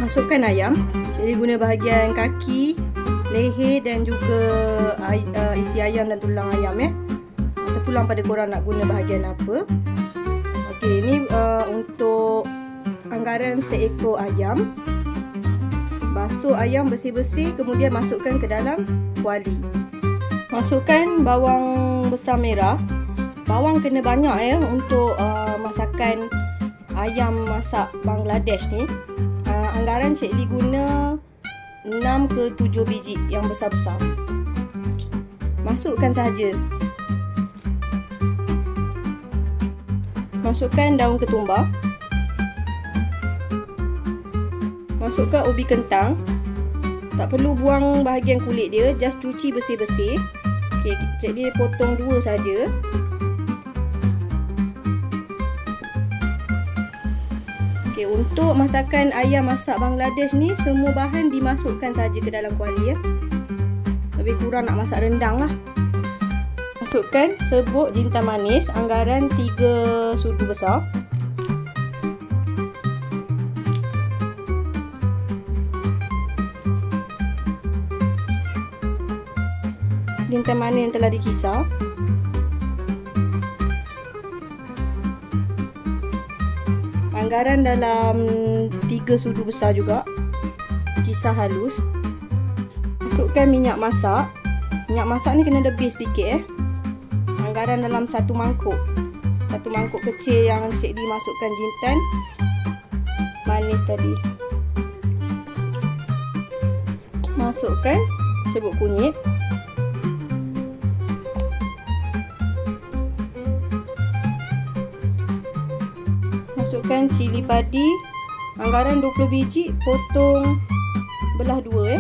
Masukkan ayam. Jadi guna bahagian kaki, leher dan juga isi ayam dan tulang ayam ya. Terpulang pada korang nak guna bahagian apa. Okey, ini untuk anggaran seekor ayam. Basuh ayam bersih-bersih, kemudian masukkan ke dalam kuali. Masukkan bawang besar merah. Bawang kena banyak ya untuk masakan ayam masak Bangladesh ni. Anggaran Cik Lee guna 6 ke 7 biji yang besar-besar. Masukkan sahaja. Masukkan daun ketumbar. Masukkan ubi kentang. Tak perlu buang bahagian kulit dia, just cuci bersih-bersih. Okey, Cik Lee potong 2 saja. Untuk masakan ayam masak Bangladesh ni, semua bahan dimasukkan saja ke dalam kuali ya. Lebih kurang nak masak rendang lah. Masukkan serbuk jintan manis, anggaran 3 sudu besar. Jintan manis yang telah dikisar. Anggaran dalam 3 sudu besar juga. Kisar halus. Masukkan minyak masak. Minyak masak ni kena lebih sedikit Anggaran dalam 1 mangkuk. 1 mangkuk kecil yang Cik Lee masukkan jintan manis tadi. Masukkan serbuk kunyit. Masukkan cili padi, anggaran 20 biji, potong belah 2 ya.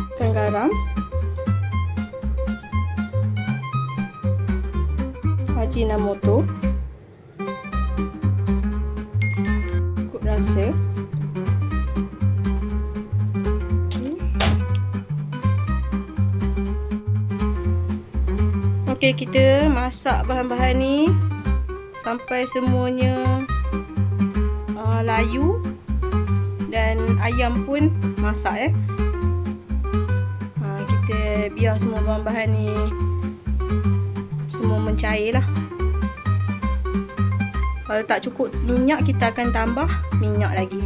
Masukkan garam, Ajinomoto, ikut rasa. Okey, kita masak bahan-bahan ni sampai semuanya layu dan ayam pun masak kita biar semua bahan-bahan ni semua mencair lah. Kalau tak cukup minyak, kita akan tambah minyak lagi.